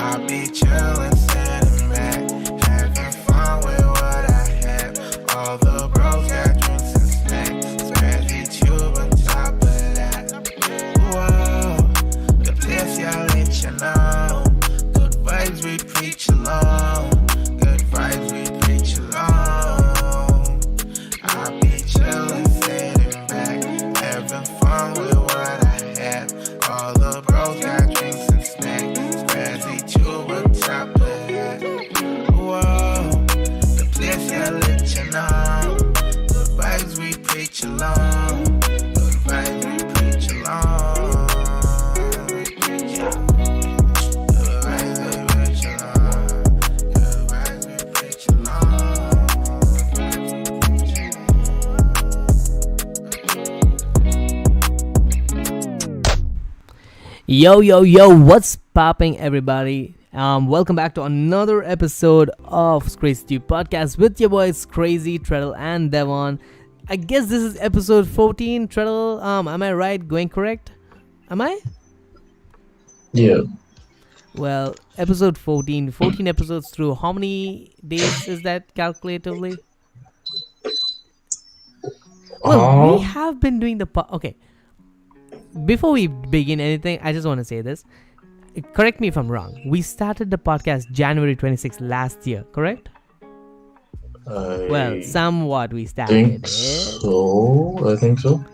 I'll be chillin', sitting back, having fun with what I have. All the bros got drinks and snacks, ScrazyTube on top of that. Whoa, the place y'all let you know. Good vibes we preach alone. Good vibes we preach alone. I'll be chillin', sitting back, having fun with what I have. All the bros got drinks and snacks. ScrazyTube on top of that. Whoa, the place y'all let you know. Good vibes we preach alone. Good vibes we preach alone. Yeah. Good vibes we preach alone. Good vibes we preach alone. Yo, what's popping, everybody? Welcome back to another episode of ScrazyTube Podcast with your boys Scrazy, Trehdel, and Devon. I guess this is episode 14. Trehdel, am I right? Going correct? Am I? Yeah. Well, episode 14. 14 episodes through. How many days is that calculatively? Well, we have been doing the... Okay. Before we begin anything, I just want to say this. Correct me if I'm wrong. We started the podcast January 26th last year, correct? Well, somewhat we started I think so.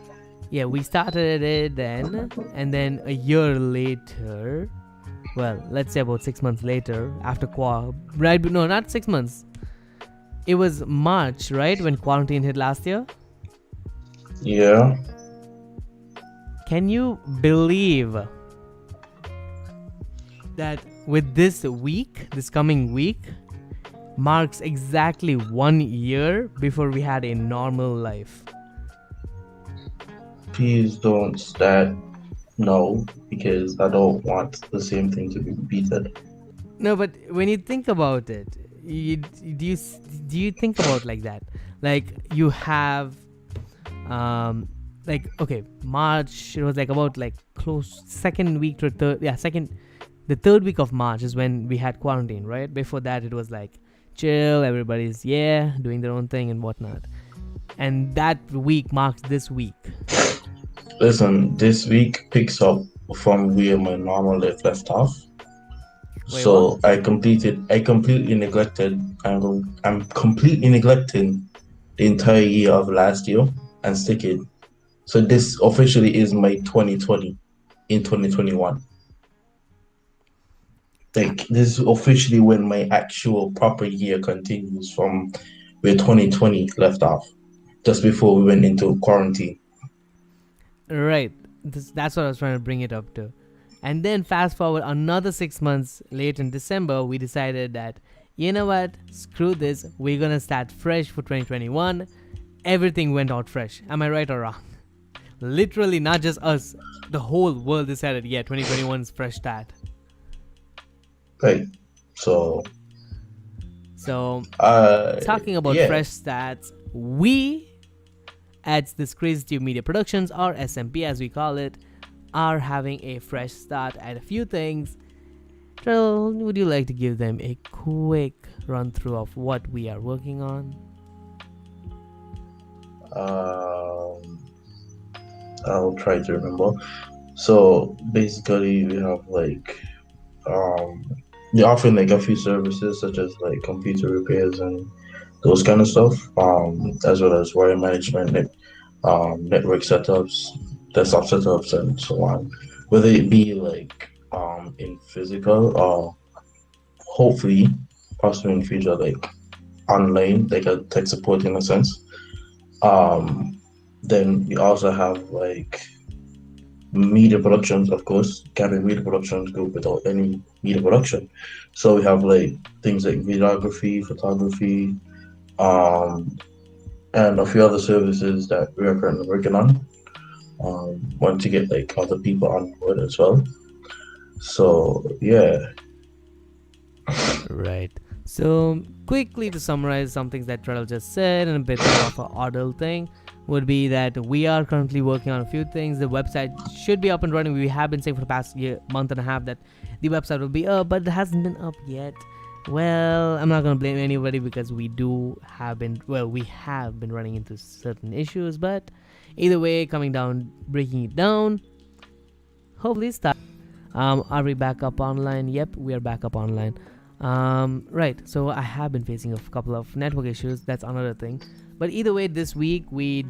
Yeah, we started it then, and then a year later, well, let's say about 6 months later, after right? No, not 6 months. It was March, right, when quarantine hit last year? Yeah. Can you believe that with this coming week, marks exactly 1 year before we had a normal life? Please don't start no, because I don't want the same thing to be repeated. No, but when you think about it, do you think about like that? Like you have, like, okay, March, it was like about like close second week to the third week of March is when we had quarantine, right? Before that, it was like chill, everybody's doing their own thing and whatnot. And that week marks this week. Listen, this week picks up from where my normal life left off. Wait, so what? I'm completely neglecting the entire year of last year and sticking. So this officially is my 2020 in 2021. Like, this is officially when my actual proper year continues from where 2020 left off, just before we went into quarantine. Right. That's what I was trying to bring it up to. And then fast forward another 6 months late in December, we decided that, you know what, screw this, we're gonna start fresh for 2021. Everything went out fresh. Am I right or wrong? Literally, not just us, the whole world decided, 2021 is fresh start. Right. So talking about fresh stats, we at the ScrazyTube Media Productions, or SMP as we call it, are having a fresh start at a few things. Trehdel, would you like to give them a quick run through of what we are working on? I'll try to remember. So basically, we have like we're offering like a few services such as like computer repairs and those kind of stuff, as well as wire management, network setups, desktop setups, and so on. Whether it be like in physical or hopefully possibly in the future like online, like a tech support in a sense. Then we also have like media productions, of course. Can't be media productions group without any media production. So we have like things like videography, photography, and a few other services that we are currently working on. Want to get like other people on board as well. So yeah, Right. So, quickly to summarize some things that Trehdel just said, and a bit more of a oddle thing, would be that we are currently working on a few things. The website should be up and running. We have been saying for the past month and a half that the website will be up, but it hasn't been up yet. Well, I'm not gonna blame anybody because we have been running into certain issues, but either way, breaking it down, hopefully start. Are we back up online? Yep, we are back up online. Right, so I have been facing a couple of network issues. That's another thing. But either way, this week we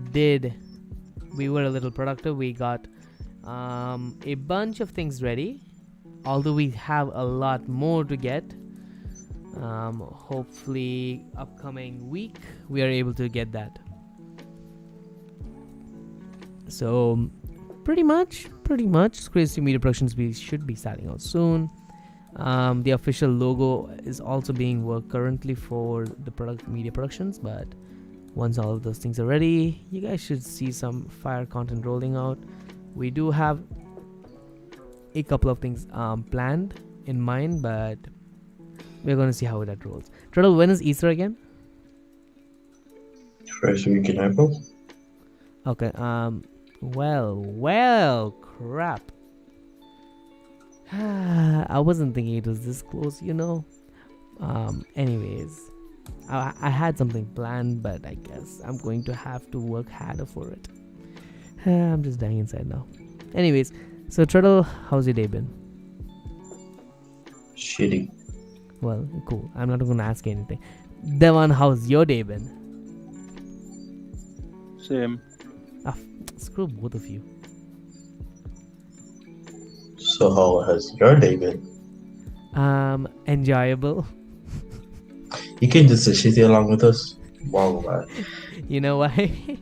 were a little productive. We got a bunch of things ready, although we have a lot more to get. Hopefully, upcoming week we are able to get that. So, pretty much, ScrazyTube Media Productions we should be starting out soon. The official logo is also being worked currently for the media productions, but once all of those things are ready, you guys should see some fire content rolling out. We do have a couple of things planned in mind, but we're going to see how that rolls. Trehdel, when is Easter again? first week in April. Okay, well, crap. I wasn't thinking it was this close, Anyways, I had something planned, but I guess I'm going to have to work harder for it. I'm just dying inside now. Anyways, so Trehdel, how's your day been? Shitty. Well, cool. I'm not going to ask you anything. Devon, how's your day been? Same. Screw both of you. So how has your day been? Enjoyable. You can just say shitty along with us. Wow, man. You know why?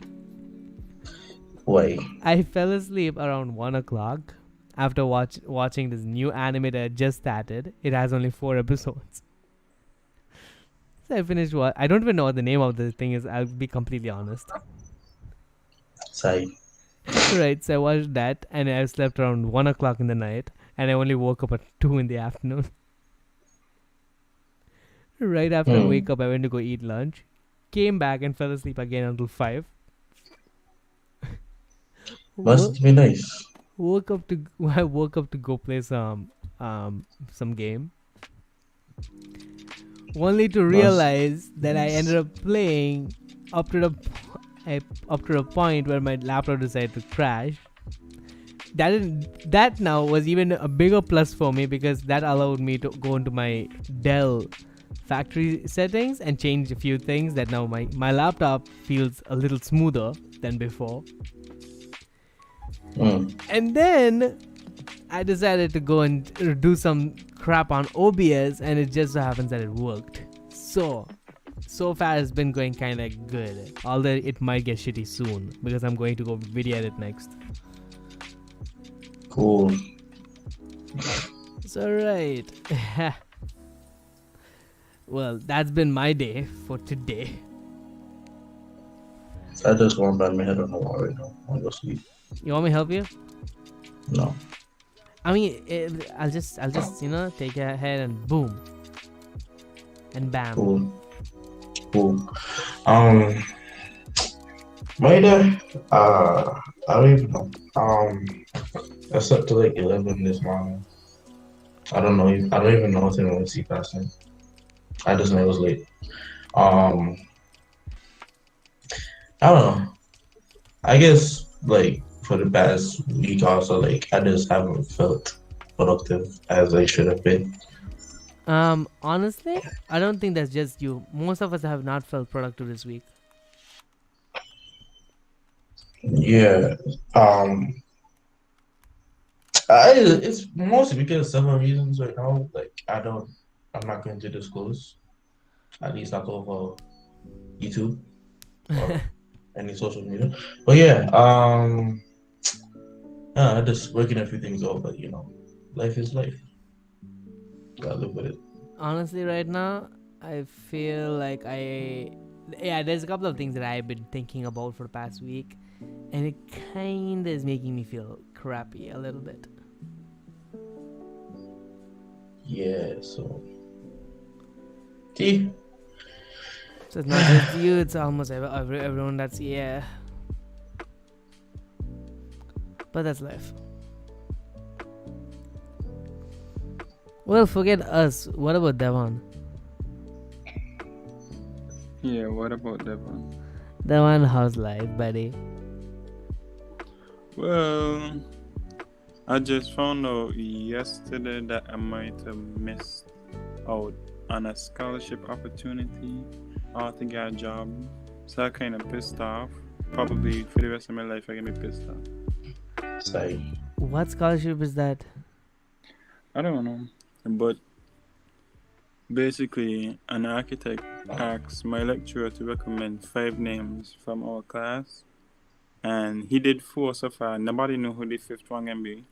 Why? I fell asleep around 1 o'clock after watching this new anime that I just started. It has only 4 episodes. So I finished I don't even know what the name of the thing is, I'll be completely honest. Say. Right, so I watched that and I slept around 1 o'clock in the night and I only woke up at 2 in the afternoon. Right after I wake up, I went to go eat lunch, came back and fell asleep again until 5. Must be nice. I woke up to go play some game, only to realize that I ended up playing up to the point where my laptop decided to crash. That now was even a bigger plus for me because that allowed me to go into my Dell factory settings and change a few things that now my laptop feels a little smoother than before. And then I decided to go and do some crap on OBS and it just so happens that it worked. So far it's been going kind of good, although it might get shitty soon because I'm going to go video edit next. Cool. It's alright. Well, that's been my day for today. I just want to bang my head on the wall right now. I'll go sleep. You want me to help you? No. I mean, I'll just take your head and boom. And bam. Cool. My day, I don't even know. I slept till like 11 this morning. I don't even know what to see past night. I just know it was late. I don't know. I guess like for the past week also, like I just haven't felt productive as I should have been. Honestly, I don't think that's just you. Most of us have not felt productive this week. Yeah. It's mostly because of several reasons right now. Like I'm not going to disclose. At least not over YouTube or any social media. But yeah, I just working a few things out, but life is life. Gotta live with it. Honestly, right now, I feel like there's a couple of things that I've been thinking about for the past week, and it kinda is making me feel crappy a little bit. Yeah, so see, So it's not just you, it's almost everyone that's, yeah. But that's life. Well, forget us. What about Devon? Yeah, what about Devon? Devon, how's life, buddy? Well, I just found out yesterday that I might have missed out on a scholarship opportunity to get a job. So I kind of pissed off. Probably for the rest of my life, I can be pissed off. say What scholarship is that? I don't know. But basically, an architect asked my lecturer to recommend 5 names from our class. And he did 4 so far. Nobody knew who the 5th one can be.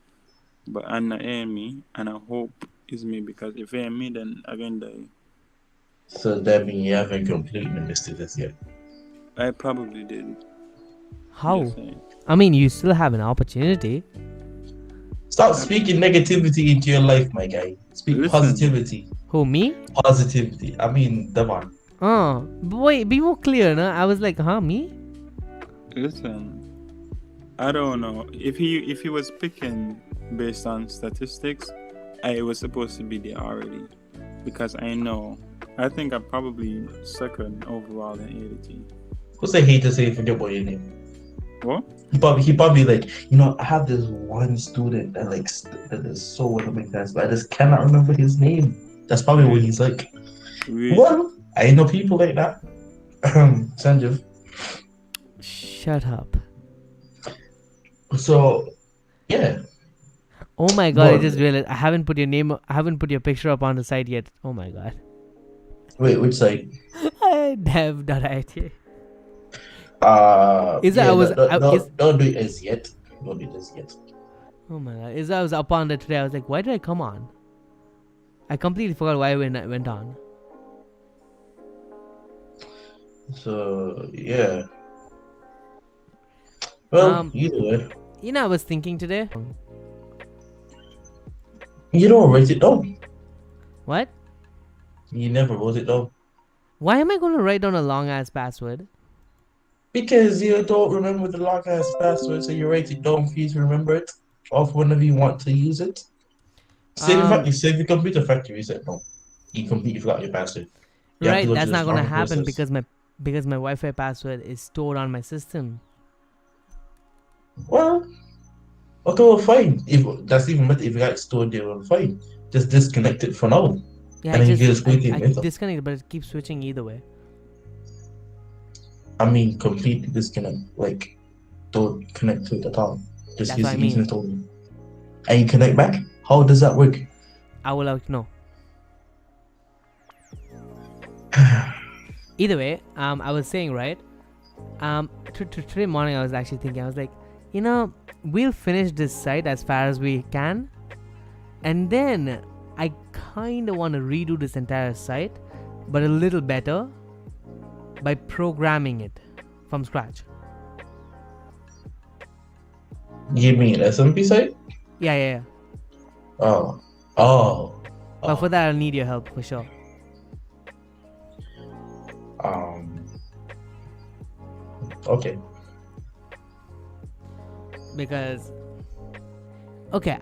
But Anna and me, and I hope it's me, because if it ain't me, then I can die. so. That means you haven't completely missed it this yet. I probably did. How? Just saying. I mean, you still have an opportunity. Stop speaking negativity into your life, my guy. Speak Listen. positivity. Who, me? Positivity. I mean, Devon. Oh, boy, be more clear, no? I was like, huh, me? Listen, I don't know. If he was picking based on statistics, I was supposed to be there already. Because I think I'm probably second overall in ADT. What's the hate to say forget about your name? What? He probably like, I have this one student that that is so one of my class, but I just cannot remember his name. That's probably what he's like. Really? Well, I know people like that. Sanjiv. Shut up. So, yeah. Oh my god, I Well- just realized I haven't put your picture up on the site yet. Oh my god. Wait, which site? Dev.it. Don't do it as yet. Don't do it as yet. Oh my god. I was up on that today. I was like, why did I come on? I completely forgot why I went on. So, yeah. Well, either way. I was thinking today. You don't write it down. What? You never wrote it down. Why am I going to write down a long ass password? Because you don't remember the long ass password, so you write it down for you to remember it. Or whenever you want to use it. Save your computer factory reset now. You completely forgot your password. You have to Right, go that's through the not going to strong happen process. because my Wi-Fi password is stored on my system. Well, okay, well, fine. If that's even better, if you got it stored there, well, fine. Just disconnect it for now. Yeah, And I then you just wait I later. disconnected, but it keeps switching either way. I mean, completely disconnect. Like, don't connect to it at all. Just That's use what the I mean. internet only. And you connect back? How does that work? I will know. Either way, I was saying, right? Today morning I was actually thinking, I was like, we'll finish this site as far as we can, and then I kind of want to redo this entire site, but a little better by programming it from scratch. You mean SMP site? Yeah. Oh. But for that, I'll need your help for sure. Okay. Because, okay,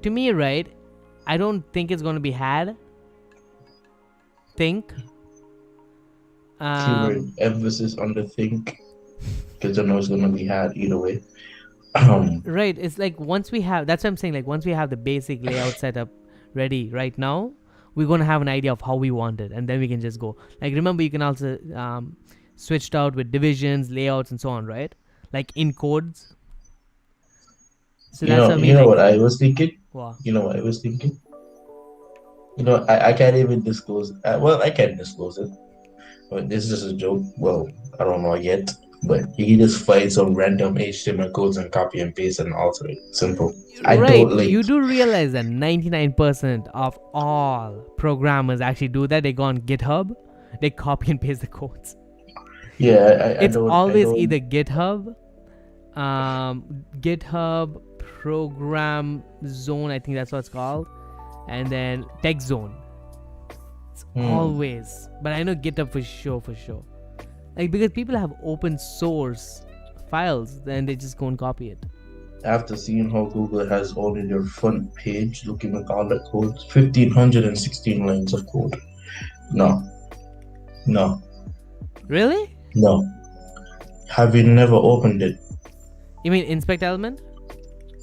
to me, right, I don't think it's going to be had. Think. Keyword emphasis on the think, because I know it's gonna be had either way. Right, it's like once we have, that's what I'm saying, like once we have the basic layout setup ready right now, we're going to have an idea of how we want it, and then we can just go. Like, remember, you can also switch it out with divisions, layouts, and so on, right? Like in codes. So you that's know, what I mean. you know like, what I was thinking. wow. You know what I was thinking. I can't even disclose. Well, I can disclose it, but this is just a joke. Well, I don't know yet, but you can just find some random HTML codes and copy and paste and alter it. Simple. I Right, don't like. you do realize that 99% of all programmers actually do that. They go on GitHub, they copy and paste the codes. Yeah, It's always don't- either GitHub, GitHub Program Zone, I think that's what it's called, and then Tech Zone. It's always, but I know GitHub for sure. Like, because people have open source files, then they just go and copy it. After seeing how Google has only their front page, looking at all the codes, 1,516 lines of code. No. Really? No. Have you never opened it? You mean Inspect Element?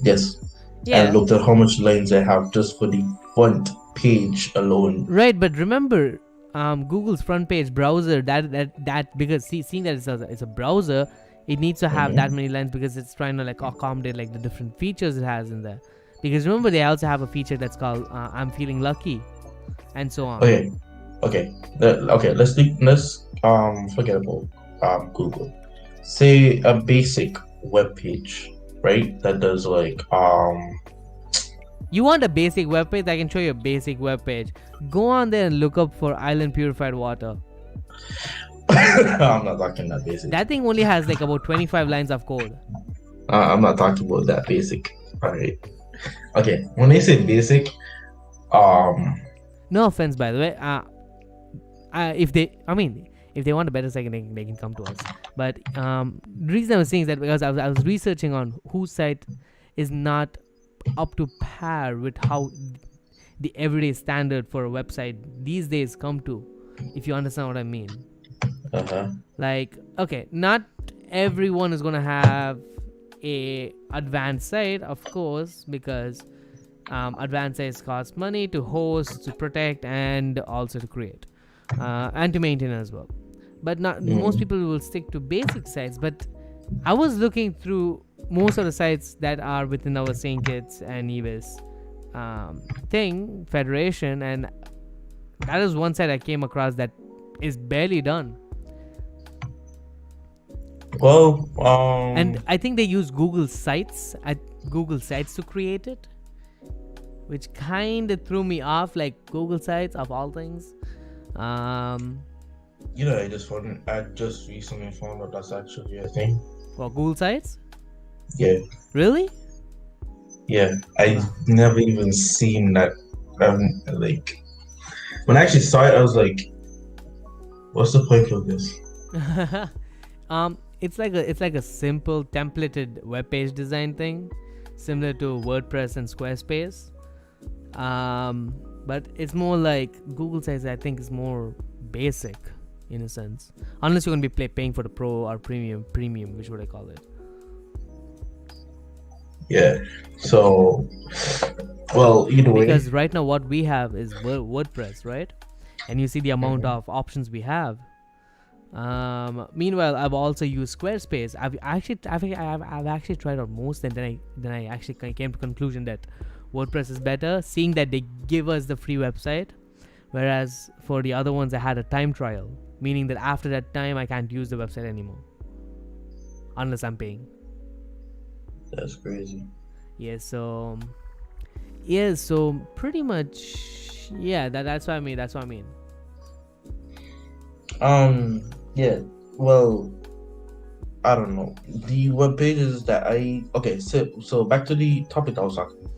Yes. Yeah. And looked at how much lines I have just for the front page alone. Right, but remember, Google's front page browser, that because seeing that it's a browser, it needs to have that many lines because it's trying to like accommodate like the different features it has in there. Because remember, they also have a feature that's called I'm feeling lucky, and so on. Okay. Let's forget about Google. Say a basic web page, right? That does like You want a basic web page? I can show you a basic web page. Go on there and look up for Island Purified Water. I'm not talking that basic. That thing only has like about 25 lines of code. I'm not talking about that basic. Alright. Okay. When they say basic, no offense, by the way. If they want a better second, they can come to us. But the reason I was saying is that because I was researching on whose site is not up to par with how the everyday standard for a website these days come to, if you understand what I mean. Like, okay, not everyone is gonna have a advanced site, of course, because advanced sites cost money to host, to protect, and also to create and to maintain as well. But not most people will stick to basic sites. But I was looking through most of the sites that are within our St. Kitts and Nevis federation, and that is one site I came across that is barely done. well, And I think they use Google Sites to create it, which kind of threw me off. Like, Google Sites of all things. I just recently found out that's actually a thing. For Google Sites? Yeah. Really? Yeah. I've never even seen that. Like, when I actually saw it, I was like, what's the point of this? It's like a simple templated web page design thing, similar to WordPress and Squarespace. But it's more like Google Sites. I think is more basic in a sense, unless you're gonna be paying for the pro or premium, which would I call it? Yeah. So, well, either way. Because right now what we have is WordPress, right? And you see the amount of options we have. Meanwhile, I've also used Squarespace. I've actually tried out most, and then I actually came to the conclusion that WordPress is better, seeing that they give us the free website, whereas for the other ones I had a time trial, meaning that after that time I can't use the website anymore unless I'm paying. That's crazy. So pretty much, yeah, that's what I mean. Yeah. Well, I don't know. The web pages that so back to the topic I was talking about.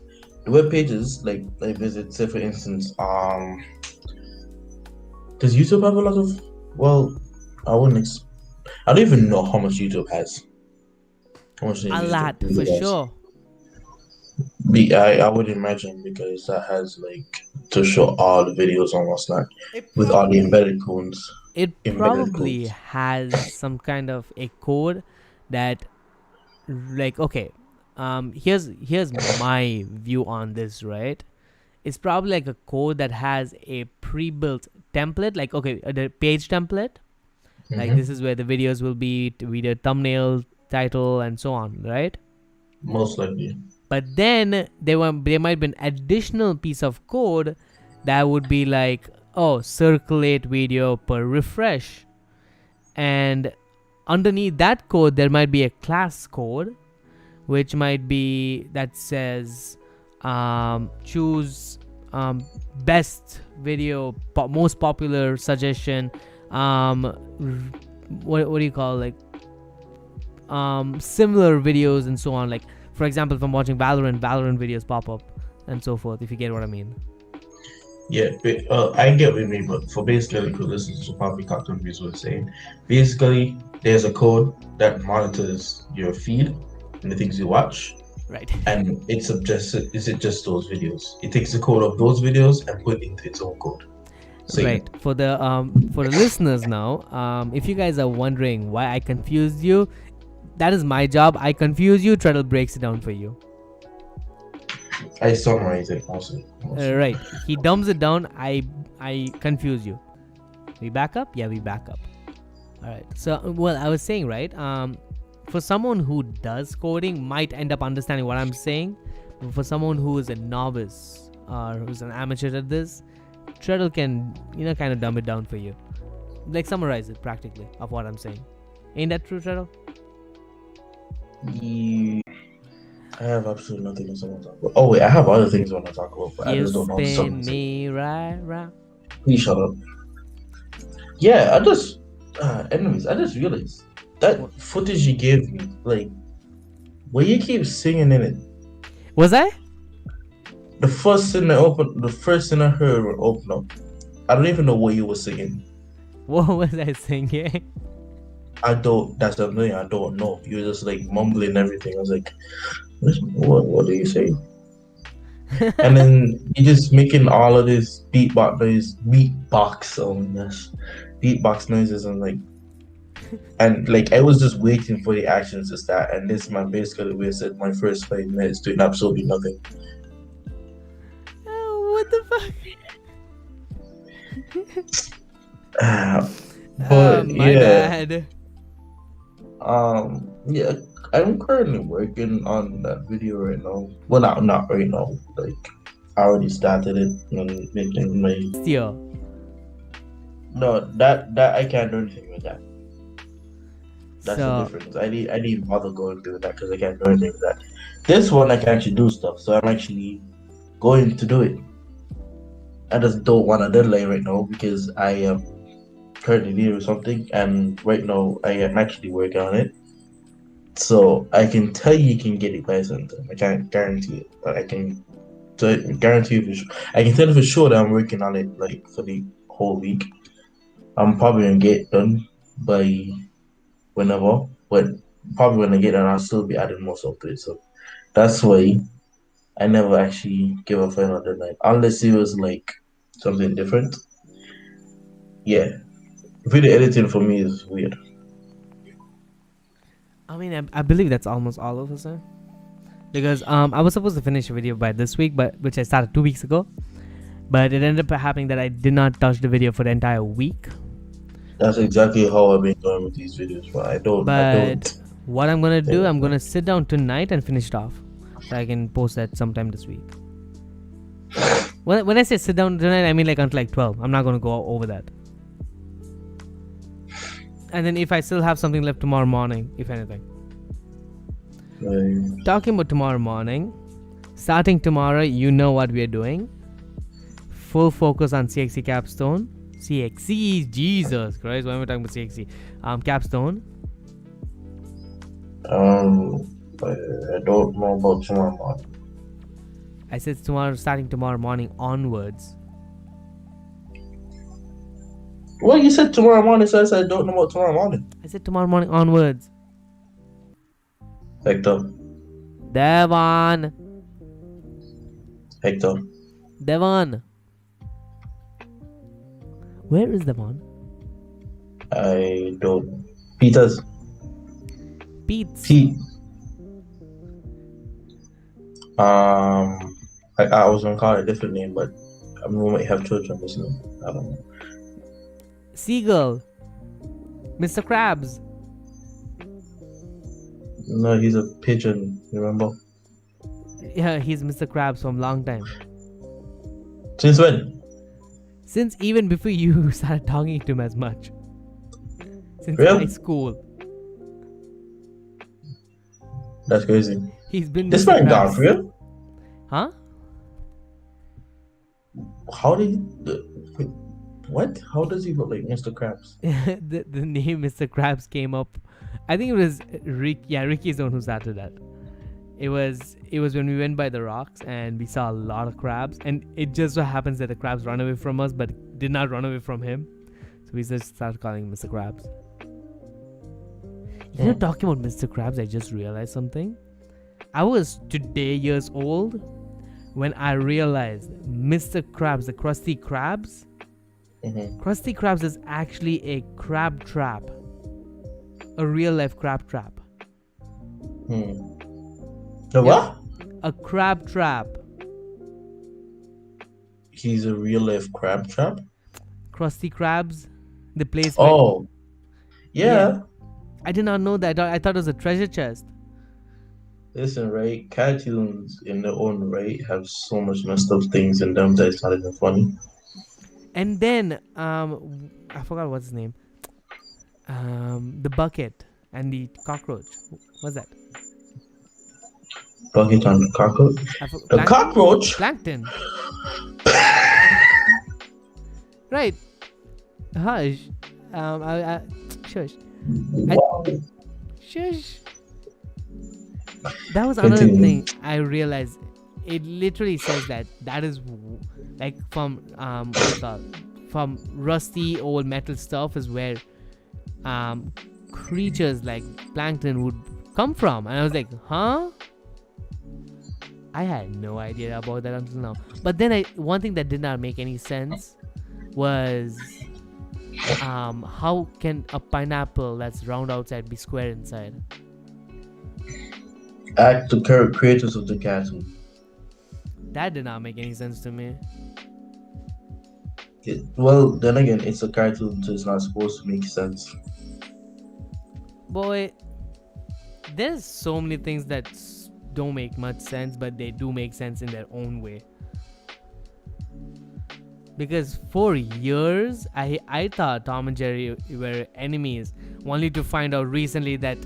The web pages like I visit, say for instance, does YouTube have a lot of? Well, I don't even know how much YouTube has. How much A lot for sure. I would imagine, because that has like to show all the videos and what's not with all the embedded codes. It probably has some kind of a code that, like, okay, here's my view on this, right? It's probably like a code that has a pre-built template, like, okay, the page template, like this is where the videos will be the thumbnail, title, and so on, right? Most likely. But then there might be an additional piece of code that would be like, oh, circulate video per refresh, and underneath that code there might be a class code which might be that says choose best video, most popular suggestion, what do you call, like, similar videos and so on. Like, for example, if I'm watching Valorant videos pop up and so forth, if you get what I mean. Yeah, I get what you mean, but for basically, because this is probably Captain Breeze was saying, basically, there's a code that monitors your feed and the things you watch, Right. and it just those videos. It takes the code of those videos and put it into its own code. Same. Right. For the listeners now, if you guys are wondering why I confused you, that is my job. I confuse you. Trehdel breaks it down for you. I summarize it also. Right. He dumbs it down. I confuse you. We back up? Yeah, we back up. All right. So, well, I was saying, right? For someone who does coding, might end up understanding what I'm saying. But for someone who is a novice or who's an amateur at this, Trehdel can, kind of dumb it down for you. Like summarize it practically of what I'm saying. Ain't that true, Trehdel? Yeah, I have absolutely nothing else I want to talk about. Oh wait, I have other things I want to talk about, but I You just don't know spin something. me right round. Please shut up. Yeah, anyways, I just realized that What? footage you gave me, like, where you keep singing in it. Was I? The first thing I heard when I opened up, I don't even know what you were singing. What was I singing? That's the thing, I don't know. You were just like mumbling everything. I was like, what are you saying? And then you just making all of this beatbox noises, and like I was just waiting for the actions to start, and this man basically wasted my first 5 minutes doing absolutely nothing. Oh, what the fuck? But My yeah, bad. yeah, I'm currently working on that video right now. Well, not right now. Like I already started it and making my. Steer. No, that I can't do anything with that. That's the So, difference. I didn't even bother going through that because I can't do anything with that. This one I can actually do stuff, so I'm actually going to do it. I just don't want a deadline right now because I am currently dealing with something, and right now I am actually working on it. So I can tell you can get it by sometime. I can't guarantee it, but I can guarantee you for sure. I can tell you for sure that I'm working on it like for the whole week. I'm probably gonna get it done by whenever, but probably when I get done, I'll still be adding more stuff to it. So that's why I never actually give a final deadline unless it was like something different. Yeah, video editing for me is weird. I mean, I believe that's almost all of us, huh? Because I was supposed to finish a video by this week, but which I started 2 weeks ago. But it ended up happening that I did not touch the video for the entire week. That's exactly how I've been going with these videos, but I don't. But what I'm gonna do, Yeah. I'm gonna sit down tonight and finish it off, so I can post that sometime this week. When I say sit down tonight, I mean like until like 12. I'm not gonna go over that. And then if I still have something left tomorrow morning, if anything. Talking about tomorrow morning, starting tomorrow, you know what we are doing. Full focus on CXC capstone. CXC, Jesus Christ, why am I talking about CXC? Capstone. I don't know about tomorrow morning. I said starting tomorrow morning onwards. Well, you said tomorrow morning, so I said I don't know about tomorrow morning. I said tomorrow morning onwards. Hector. Devon. Where is Devon? I don't. Peters. Pete's. Pete. I was gonna call it a different name, but we might have children listening. I don't know. Seagull. Mr. Krabs. No, he's a pigeon. Remember? Yeah, he's Mr. Krabs from long time. Since when? Since even before you started talking to him as much. Since Really? high school. That's crazy. He's been This Mr. man gone Krabs. for real? Huh? How did he? What? How does he look like Mr. Krabs? the name Mr. Krabs came up. I think it was Rick. Yeah, Ricky's the one who started that. It was when we went by the rocks and we saw a lot of crabs, and it just so happens that the crabs run away from us, but did not run away from him. So we just started calling him Mr. Krabs. You know, talking about Mr. Krabs, I just realized something. I was today years old when I realized Mr. Krabs, the Krusty Krabs. Krusty Krabs is actually a crab trap, a real life crab trap. The what? A crab trap. He's a real life crab trap. Krusty Krabs, the place. Oh, yeah. I did not know that. I thought it was a treasure chest. Listen, right? Cartoons in their own right have so much messed up things in them that it's not even funny. And then, I forgot what's his name. The bucket and the cockroach. What's that? Bucket and the cockroach. The cockroach. Plankton. Right. Hush. Shush. Wow. Shush. That was another thing I realized. It literally says that is like from from rusty old metal stuff is where creatures like plankton would come from, and I was like, huh? I had no idea about that until now. But then one thing that did not make any sense was how can a pineapple that's round outside be square inside? Act the creators of the cartoon. That did not make any sense to me. Well, then again, it's a cartoon, so it's not supposed to make sense. Boy, there's so many things that don't make much sense, but they do make sense in their own way. Because for years, I thought Tom and Jerry were enemies, only to find out recently that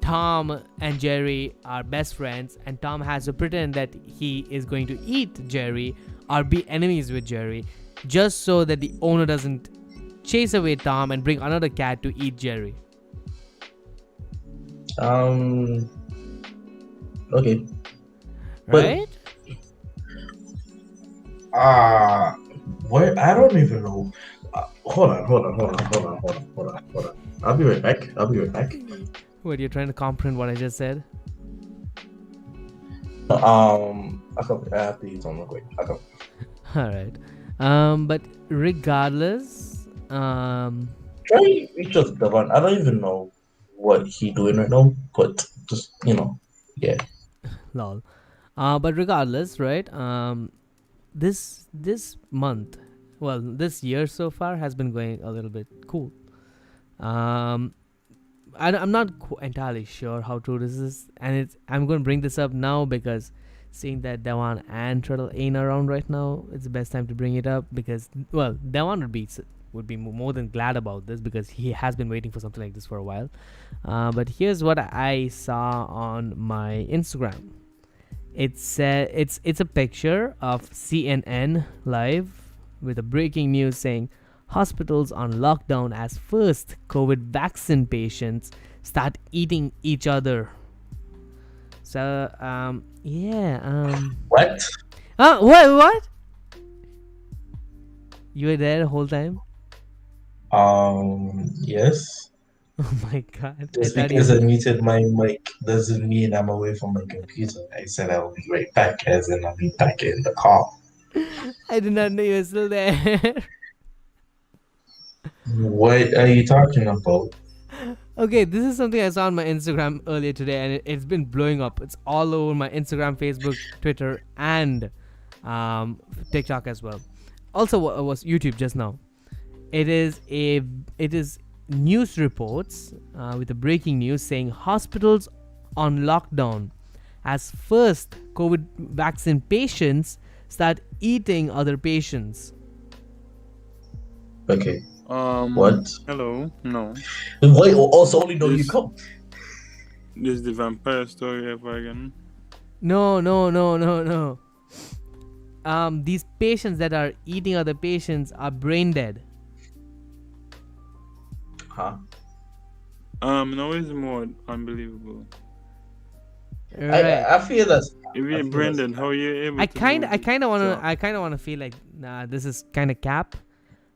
Tom and Jerry are best friends, and Tom has to pretend that he is going to eat Jerry or be enemies with Jerry, just so that the owner doesn't chase away Tom and bring another cat to eat Jerry. Okay. Right? Where I don't even know. Hold on. I'll be right back. What, you're trying to comprehend what I just said? I have to eat something real quick. Alright. But regardless, Try reach out to Devon. I don't even know what he's doing right now, but just yeah. lol. But regardless, right? This month, well, this year so far has been going a little bit cool. I'm not entirely sure how true this is, and I'm going to bring this up now because seeing that Devon and Trehdel ain't around right now, it's the best time to bring it up because, well, Devon would be more than glad about this because he has been waiting for something like this for a while. But here's what I saw on my Instagram. It's a picture of CNN Live with a breaking news saying hospitals on lockdown as first COVID vaccine patients start eating each other. So What? What? You were there the whole time? Yes. Oh my god. Just because I muted my mic doesn't mean I'm away from my computer. I said I'll be right back, as in I'll be back in the call. I did not know you were still there. What are you talking about? Okay, this is something I saw on my Instagram earlier today, and it's been blowing up. It's all over my Instagram, Facebook, Twitter, and TikTok as well. Also, was YouTube just now. It is news reports with the breaking news saying hospitals on lockdown as first COVID vaccine patients start eating other patients. Okay. What? Hello. No. Wait. Also, only know you come. This is the vampire story ever again. No. These patients that are eating other patients are brain dead. Huh? No, it's more unbelievable. Right. I feel that's. I If you, feel Brendan, that's how you able I to kind do of wanna job? I kind of wanna feel like nah, this is kind of cap,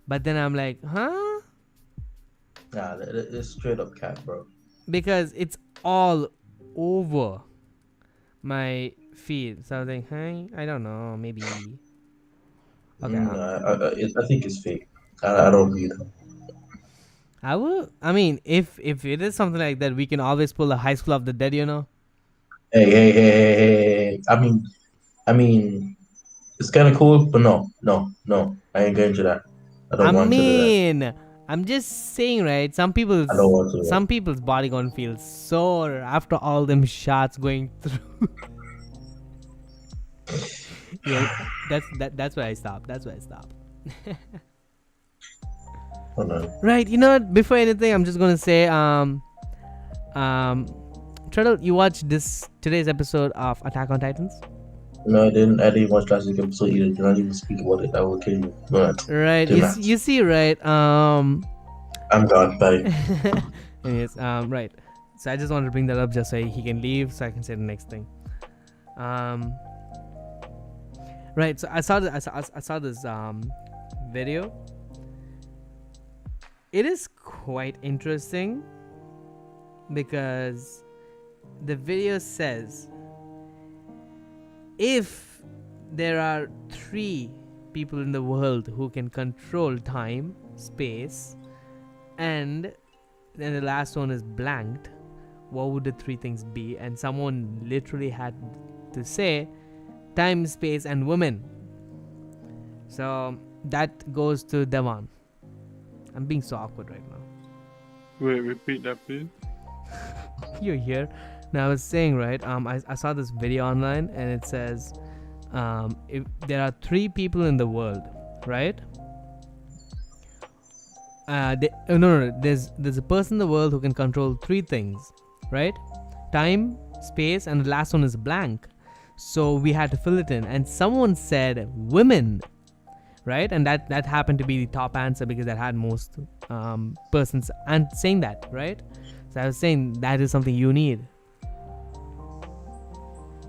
but then I'm like, huh? nah, it's straight up cat, bro. Because it's all over my feed. So I was like, hey, I don't know, maybe. Okay, I think it's fake. I don't read them. I will. I mean, if it is something like that, we can always pull a High School of the Dead. You know. Hey. I mean, it's kind of cool, but no. I ain't going to that. I I don't want to do that. mean, I'm just saying, right? I don't want to do that. Some people's body gonna feel sore after all them shots going through. Yeah, that's where I stop. That's where I stop. Hold on. Right. You know what? Before anything, I'm just gonna say, Trehdel, you watched today's episode of Attack on Titans? No, I didn't. I didn't watch last week's episode either. Do not even speak about it. I will kill you. Do not. Right. Do not. You see, right? I'm gone. Bye. Anyways, right. So I just wanted to bring that up just so he can leave, so I can say the next thing. Right. So I saw this video. It is quite interesting because the video says if there are 3 people in the world who can control time, space, and then the last one is blanked, what would the 3 things be? And someone literally had to say time, space, and women. So that goes to Devon. I'm being so awkward right now. Wait, repeat that, please. You're here. Now I was saying, right, I saw this video online and it says if there are 3 people in the world, right? No, there's a person in the world who can control 3 things, right? Time, space, and the last one is blank. So we had to fill it in, and someone said women, right? And that happened to be the top answer because that had most persons and saying that, right? So I was saying that is something you need.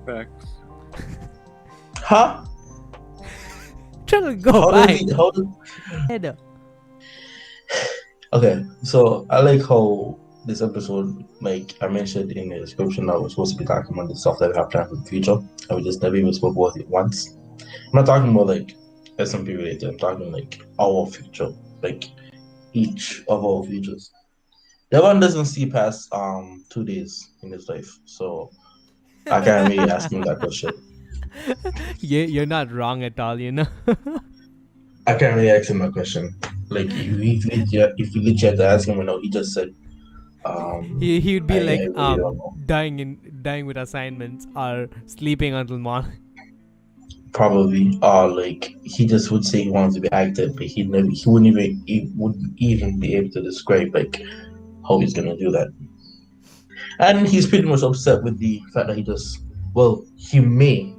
Facts. Huh? Try to go How back. does he? How does, Head. okay, so I like how this episode, like I mentioned in the description, that we're supposed to be talking about the stuff that we have planned for the future, and we just never even spoke about it once. I'm not talking about like SMP related. I'm talking like our future, like each of our futures. Devon doesn't see past 2 days in his life, so I can't really ask him that question. You're not wrong at all, you know. I can't really ask him that question. Like if you legit had to ask him, he just said, He would be I like really don't know. dying with assignments or sleeping until morning. Probably, or like he just would say he wants to be active, but he wouldn't even be able to describe like how he's gonna do that. And he's pretty much upset with the fact that he may.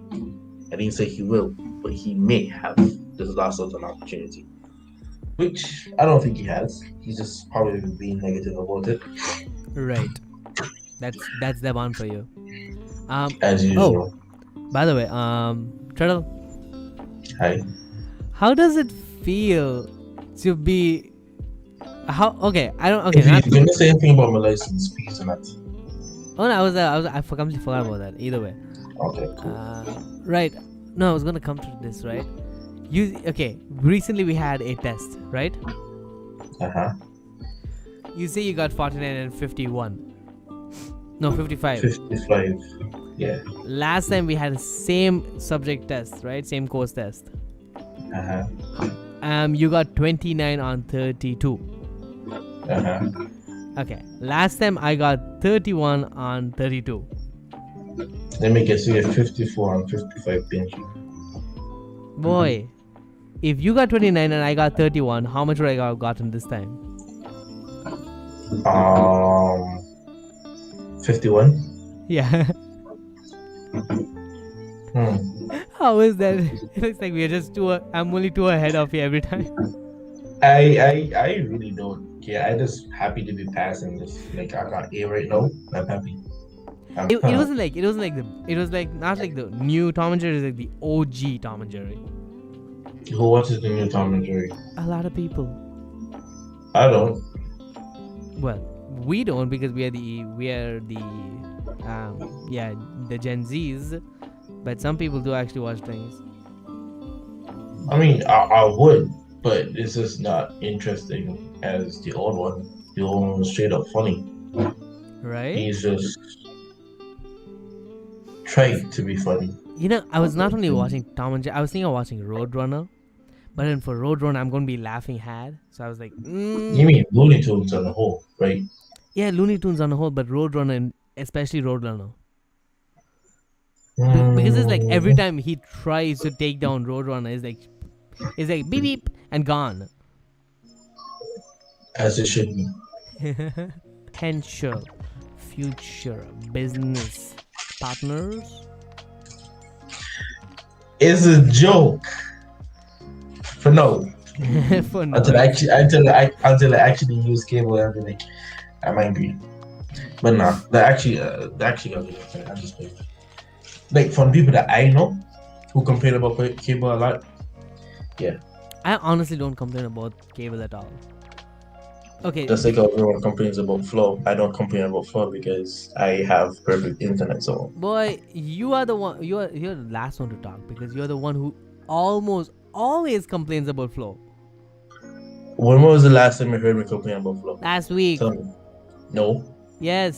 I didn't say he will, but he may have just lost out on an opportunity, which I don't think he has. He's just probably being negative about it, Right. That's the one for you. as usual. By the way, Trehdel, Hi. how does it feel to be? Okay, I don't. Okay, If you're gonna say anything about my license, please do not. Oh no, I completely forgot about that. Either way. Okay, cool. Right. No, I was gonna come to this. Right. Recently we had a test. Right. You say you got 49 and 51. No, 55. 55. Yeah. Last time we had the same subject test, right? Same course test. You got 29 on 32. Okay. Last time I got 31 on 32. Let me guess, you get 54 and 55 binge. Boy, if you got 29 and I got 31, how much would I have gotten this time? 51? Yeah. How is that? It looks like we're just I'm only 2 ahead of you every time. I really don't care. I'm just happy to be passing this. Like, I got A right now. I'm happy. It wasn't like not like the new Tom and Jerry. It was like the OG Tom and Jerry. Who watches the new Tom and Jerry? A lot of people. I don't. Well, we don't because we are the the Gen Zs. But some people do actually watch things. I mean, I would, but it's just not interesting as the old one. The old one was straight up funny. Right? He's just trying to be funny. You know, I was not only watching Tom and Jerry, I was thinking of watching Roadrunner. But then for Roadrunner, I'm going to be laughing hard. So I was like, You mean Looney Tunes on the whole, right? Yeah, Looney Tunes on the whole, but Roadrunner, and especially Roadrunner. Because it's like every time he tries to take down Roadrunner, it's like beep beep and gone. As it should be. Potential future business partners. It's a joke. For no. For no. Until I actually use cable, I'll be like, I might be. But nah, that actually got me. I just played. Like from people that I know who complain about cable a lot. Yeah. I honestly don't complain about cable at all. Okay. Just like everyone complains about Flow, I don't complain about Flow because I have perfect internet. So boy, you are the one. You're the last one to talk because you're the one who almost always complains about Flow. when was the last time you heard me complain about Flow? Last week. Tell me. No. Yes.